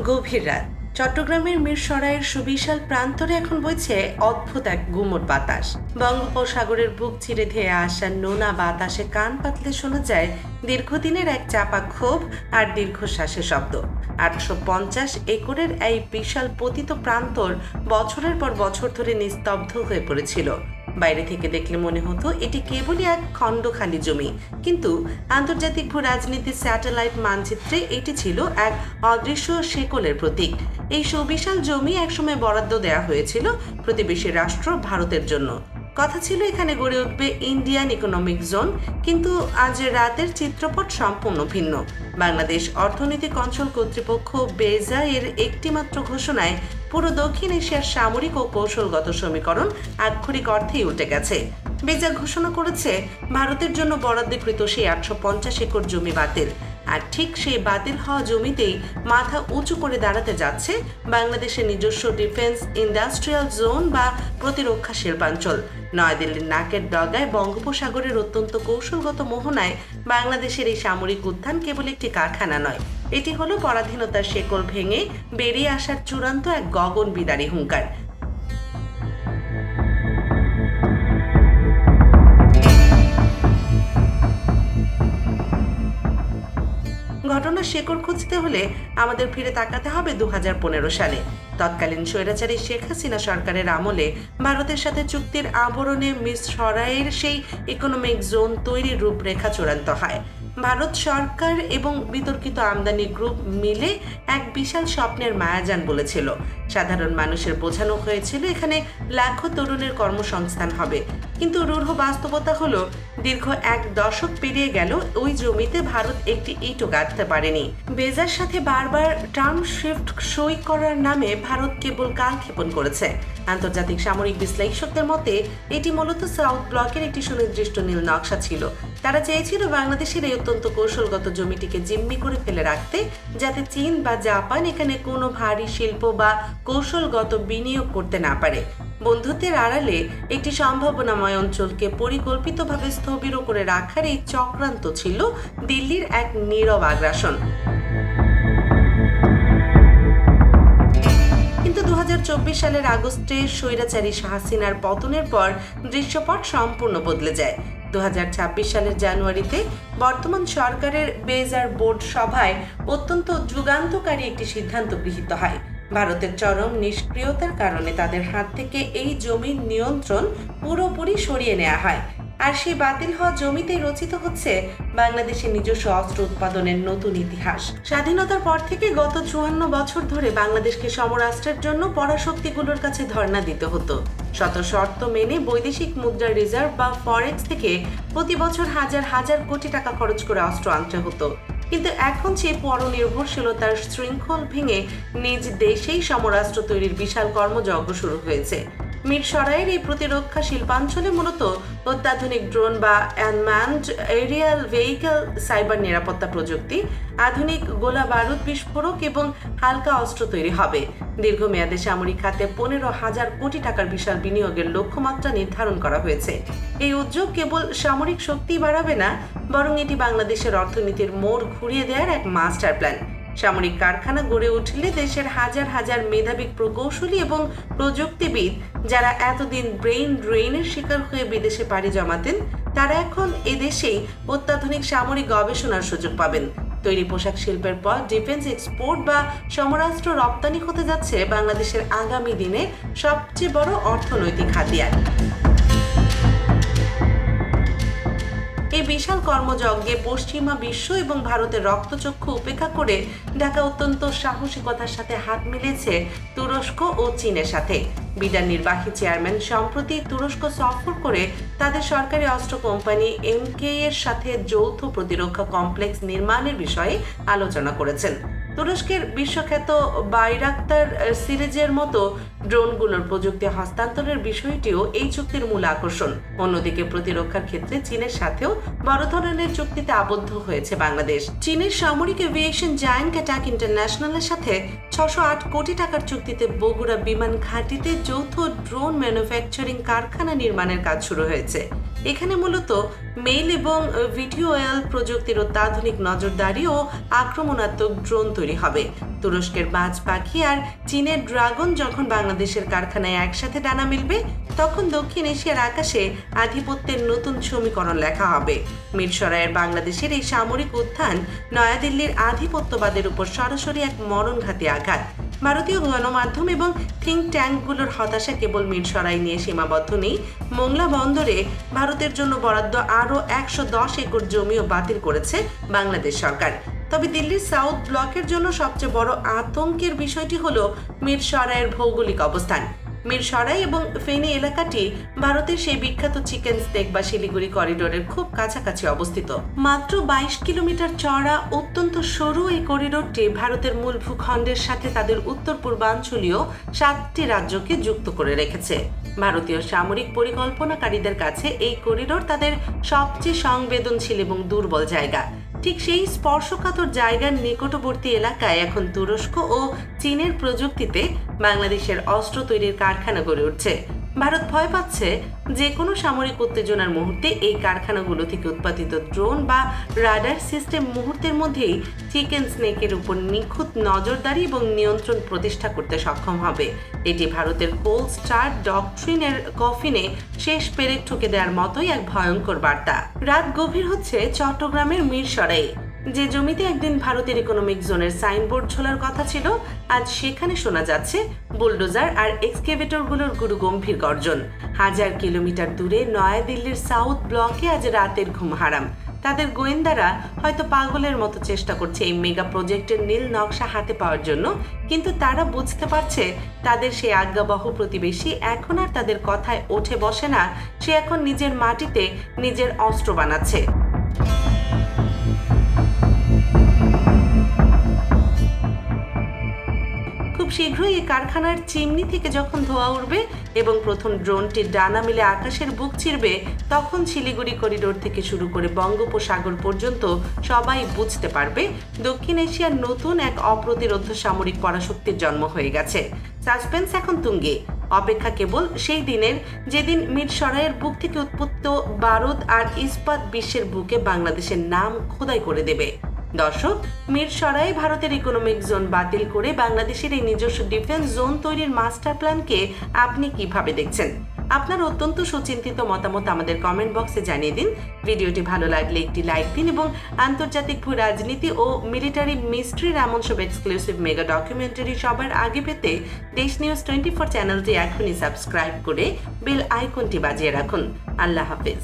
গভীর রাত চট্টগ্রামের মিরসরাইয়ের সুবিশাল প্রান্তরে এখন বইছে অদ্ভুত এক গুমোট বাতাস। বঙ্গোপসাগরের বুক চিরে ধেয়ে আসা নোনা বাতাসে কান পাতলে শোনা যায় দীর্ঘদিনের এক চাপা ক্ষোভ আর দীর্ঘশ্বাসের শব্দ। 850 একরের এই বিশাল পতিত প্রান্তর বছরের পর বছর ধরে নিস্তব্ধ হয়ে পড়েছিল। বাইরে থেকে দেখলে মনে হতো এটি কেবলই এক খণ্ডখালি জমি, কিন্তু আন্তর্জাতিক ভূ রাজনীতির স্যাটেলাইট মানচিত্রে এটি ছিল এক অদৃশ্য শেকলের প্রতীক। এই সুবিশাল জমি একসময় বরাদ্দ দেওয়া হয়েছিল প্রতিবেশী রাষ্ট্র ভারতের জন্য। কথা ছিল এখানে গড়ে উঠবে ইন্ডিয়ান ইকোনমিক জোন, কিন্তু আজ রাতের চিত্রপট সম্পূর্ণ ভিন্ন। বাংলাদেশ অর্থনৈতিক অঞ্চল কর্তৃপক্ষ বেজা এর একটিমাত্র ঘোষণায় পুরো দক্ষিণ এশিয়ার সামরিক ও কৌশলগত সমীকরণ আক্ষরিক অর্থেই উল্টে গেছে। বেজা ঘোষণা করেছে ভারতের জন্য বরাদ্দকৃত সেই 850 একর জমি বাতিল, আর ঠিক সেই বাতিল হওয়া জমিতেই মাথা উঁচু করে দাঁড়াতে যাচ্ছে বাংলাদেশের নিজস্ব ডিফেন্স ইন্ডাস্ট্রিয়াল জোন বা প্রতিরক্ষা শিল্পাঞ্চল। নয়াদিল্লির নাকের ডগায় বঙ্গোপসাগরের অত্যন্ত কৌশলগত মোহনায় বাংলাদেশের এই সামরিক উত্থান কেবল একটি কারখানা নয়, এটি হলো পরাধীনতার শেকল ভেঙে বেরিয়ে আসার চূড়ান্ত এক গগন বিদারী হুঙ্কার। ঘটনার শেকড় খুঁজতে হলে আমাদের ফিরে তাকাতে হবে 2015 সালে। তৎকালীন স্বৈরাচারী শেখ হাসিনা সরকারের আমলে ভারতের সাথে চুক্তির আবরণে মিরসরাইয়ের সেই ইকোনমিক জোন তৈরির রূপরেখা চূড়ান্ত হয়। ভারত সরকার এবং বিতর্কিত আমদানি গ্রুপ মিলে এক বিশাল স্বপ্নের মায়াজান বলেছিল। সাধারণ মানুষের বোঝানো হয়েছিল এখানে লাখো তরুণের কর্মসংস্থান হবে, কিন্তু রূঢ় বাস্তবতা হলো দীর্ঘ এক দশক পেরিয়ে গেল ওই জমিতে ভারত একটি ইটও গাঁথতে পারেনি। বেজার সাথে বারবার টার্ম শিফট সই করার নামে ভারত কেবল কালক্ষেপণ করেছে। আন্তর্জাতিক সামরিক বিশ্লেষকদের মতে এটি মূলত সাউথ ব্লকের একটি সুনির্দিষ্ট নীল নকশা ছিল। তারা চেয়েছিল বাংলাদেশের এই অত্যন্ত কৌশলগত জমিটিকে জিম্মি করে ফেলে রাখতে, যাতে চীন বা জাপান এখানে কোনো ভারী শিল্প বা কৌশলগত বিনিয়োগ করতে না পারে। বন্ধুত্বের আড়ালে একটি সম্ভাবনাময় অঞ্চলকে পরিকল্পিতভাবে স্থবির করে রাখার এই চক্রান্ত ছিল দিল্লির এক নীরব আগ্রাসন। কিন্তু 2024 সালের আগস্টে স্বৈরাচারী হাসিনার পতনের পর দৃশ্যপট সম্পূর্ণ বদলে যায়। 2026 সালের জানুয়ারিতে বর্তমান সরকারের বেজার বোর্ড সভায় অত্যন্ত যুগান্তকারী একটি সিদ্ধান্ত গৃহীত হয়। ভারতের চরম নিষ্ক্রিয়তার কারণে তাদের হাত থেকে এই জমির নিয়ন্ত্রণ পুরোপুরি সরিয়ে নেওয়া হয়, আর সেই বাতিল হওয়া জমিতেই রচিত হচ্ছে বাংলাদেশের নিজস্ব অস্ত্র উৎপাদনের নতুন ইতিহাস। স্বাধীনতার পর থেকে গত 54 বছর ধরে বাংলাদেশকে সমরাষ্ট্রের জন্য পরাশক্তিগুলোর কাছে ধর্ণা দিতে হতো। শত শর্ত মেনে বৈদেশিক মুদ্রার রিজার্ভ বা ফরেক্স থেকে প্রতি বছর হাজার হাজার কোটি টাকা খরচ করে অস্ত্র আনতে হতো। কিন্তু এখন সেই পরনির্ভরশীলতার শৃঙ্খল ভেঙে নিজ দেশেই সমরাষ্ট্র তৈরির বিশাল কর্মযজ্ঞ শুরু হয়েছে। মিরসরাইয়ের এই প্রতিরক্ষা শিল্পাঞ্চলে মূলত অত্যাধুনিক ড্রোন বা অ্যানম্যানড এরিয়াল ভেহিকল, সাইবার নিরাপত্তা প্রযুক্তি, আধুনিক গোলা বারুদ বিস্ফোরক এবং হালকা অস্ত্র তৈরি হবে। দীর্ঘমেয়াদে সামরিক খাতে 15,000 কোটি টাকার বিশাল বিনিয়োগের লক্ষ্যমাত্রা নির্ধারণ করা হয়েছে। এই উদ্যোগ কেবল সামরিক শক্তি বাড়াবে না, বরং এটি বাংলাদেশের অর্থনীতির মোড় ঘুরিয়ে দেওয়ার এক মাস্টার প্ল্যান। সামরিক কারখানা গড়ে উঠলে দেশের হাজার হাজার মেধাবী প্রকৌশলী এবং প্রযুক্তিবিদ যারা এতদিন ব্রেইন ড্রেইনের শিকার হয়ে বিদেশে পাড়ি জমাতেন, তারা এখন এদেশেই অত্যাধুনিক সামরিক গবেষণার সুযোগ পাবেন। তৈরি পোশাক শিল্পের পর ডিফেন্স এক্সপোর্ট বা সমরাস্ত্র রপ্তানি হতে যাচ্ছে বাংলাদেশের আগামী দিনের সবচেয়ে বড় অর্থনৈতিক হাতিয়ার। এই বিশাল কর্মযজ্ঞে পশ্চিমা বিশ্ব এবং ভারতের রক্তচক্ষু উপেক্ষা করে ঢাকা অত্যন্ত সাহসিকতার সাথে হাত মিলেছে তুরস্ক ও চীনের সাথে। বিডার নির্বাহী চেয়ারম্যান সম্প্রতি তুরস্ক সফর করে তাদের সরকারি অস্ত্র কোম্পানি এমকে এর সাথে যৌথ প্রতিরক্ষা কমপ্লেক্স নির্মাণের বিষয়ে আলোচনা করেছেন। তুরস্কের বিশ্বখ্যাত বাইরাক্তার সিরিজের মতো ড্রোনগুলোর প্রযুক্তি হস্তান্তরের বিষয়টিও এই চুক্তির মূল আকর্ষণ। অন্যদিকে প্রতিরক্ষার ক্ষেত্রে চীনের সাথেও বড় ধরনের চুক্তিতে আবদ্ধ হয়েছে বাংলাদেশ। চীনের সামরিক এভিয়েশন জায়ান্ট অ্যাটাক ইন্টারন্যাশনালের সাথে 608 কোটি টাকার চুক্তিতে বগুড়া বিমান ঘাঁটিতে যৌথ ড্রোন ম্যানুফ্যাকচারিং কারখানা নির্মাণের কাজ শুরু হয়েছে। এখানে মূলত মেইল এবং ভিডিওএল প্রযুক্তির অত্যাধুনিক নজরদারি ও আক্রমণাত্মক ড্রোন তৈরি হবে। তুরস্কের বাজ পাখি আর চীনের ড্রাগন যখন বাংলাদেশের কারখানায় একসাথে ডানা মিলবে, তখন দক্ষিণ এশিয়ার আকাশে আধিপত্যের নতুন সমীকরণ লেখা হবে। মিরসরাইয়ের বাংলাদেশের এই সামরিক উত্থান নয়াদিল্লির আধিপত্যবাদের উপর সরাসরি এক মরণঘাতী আঘাত। ভারতীয় গণমাধ্যম এবং থিঙ্ক ট্যাঙ্কগুলোর হতাশা কেবল মিরসরাই নিয়ে সীমাবদ্ধ নেই। মোংলা বন্দরে ভারতের জন্য বরাদ্দ আরও 110 একর জমিও বাতিল করেছে বাংলাদেশ সরকার। তবে দিল্লির সাউথ ব্লকের জন্য সবচেয়ে বড় আতঙ্কের বিষয়টি হলো মিরসরাইয়ের ভৌগোলিক অবস্থান। মিরসরাই এবং ফেনী এলাকাটি ভারতের সেই বিখ্যাত চিকেন স্টেক বা শিলিগুড়ি করিডোরের খুব কাছাকাছি অবস্থিত। মাত্র 22 কিলোমিটার চওড়া অত্যন্ত সরু এই করিডোরটি ভারতের মূল ভূখণ্ডের সাথে তাদের উত্তর পূর্বাঞ্চলীয় 7টি রাজ্যকে যুক্ত করে রেখেছে। ভারতীয় সামরিক পরিকল্পনাকারীদের কাছে এই করিডোর তাদের সবচেয়ে সংবেদনশীল এবং দুর্বল জায়গা। ঠিক সেই স্পর্শকাতর জায়গার নিকটবর্তী এলাকায় এখন তুরস্ক ও চীনের প্রযুক্তিতে বাংলাদেশের অস্ত্র তৈরির কারখানা গড়ে উঠছে। ভারত ভয় পাচ্ছে যে কোনো সামরিক উত্তেজনার মুহূর্তে এই কারখানাগুলো থেকে উৎপাদিত ড্রোন বা রাডার সিস্টেম মুহূর্তের মধ্যেই চিকেন স্নেকের উপর নিখুঁত নজরদারি এবং নিয়ন্ত্রণ প্রতিষ্ঠা করতে সক্ষম হবে। এটি ভারতের কোল্ড স্টার ডকট্রিনের কফিনে শেষ পেরেক ঠুকে দেওয়ার মতোই এক ভয়ঙ্কর বার্তা। রাত গভীর হচ্ছে চট্টগ্রামের মিরসরাইয়ে। যে জমিতে একদিন ভারতের ইকোনমিক জোনের সাইনবোর্ড ঝোলার কথা ছিল, আজ সেখানে শোনা যাচ্ছে বুলডোজার আর এক্সকেভেটরগুলোর গুরুগম্ভীর গর্জন। 1000 কিলোমিটার দূরে নয়াদিল্লির সাউথ ব্লকে আজ রাতের ঘুম হারাম। তাদের গোয়েন্দারা হয়তো পাগলের মতো চেষ্টা করছে এই মেগা প্রজেক্টের নীল নকশা হাতে পাওয়ার জন্য, কিন্তু তারা বুঝতে পারছে তাদের সেই আজ্ঞাবহ প্রতিবেশী এখন আর তাদের কথায় ওঠে বসে না। সে এখন নিজের মাটিতে নিজের অস্ত্র বানাচ্ছে। খুব শীঘ্রই এই কারখানার চিমনি থেকে যখন ধোঁয়া উঠবে এবং প্রথম ড্রোনটির ডানা মিলে আকাশের বুক চিরবে, তখন শিলিগুড়ি করিডোর থেকে শুরু করে বঙ্গোপসাগর পর্যন্ত সবাই বুঝতে পারবে দক্ষিণ এশিয়ার নতুন এক অপ্রতিরোধ্য সামরিক পরাশক্তির জন্ম হয়ে গেছে। সাসপেন্স এখন তুঙ্গে। অপেক্ষা কেবল সেই দিনের যেদিন মিরসরাইয়ের বুক থেকে উৎপত্ত বারুদ আর ইস্পাত বিশ্বের বুকে বাংলাদেশের নাম খোদাই করে দেবে। দর্শক, মিরসরাই ভারতের ইকোনমিক জোন বাতিল করে বাংলাদেশের এই নিজস্ব ডিফেন্স জোন তৈরির মাস্টার প্ল্যানকে আপনি কিভাবে দেখছেন? আপনার অত্যন্ত সুচিন্তিত মতামত আমাদের কমেন্ট বক্সে জানিয়ে দিন। ভিডিওটি ভালো লাগলে একটি লাইক দিন এবং আন্তর্জাতিক ভূ রাজনীতি ও মিলিটারি মিস্ট্রির এমন সব এক্সক্লুসিভ মেগা ডকুমেন্টারি সবার আগে পেতে দেশ নিউজ 24 চ্যানেলটি এখনই সাবস্ক্রাইব করে বেল আইকনটি বাজিয়ে রাখুন। আল্লাহ হাফেজ।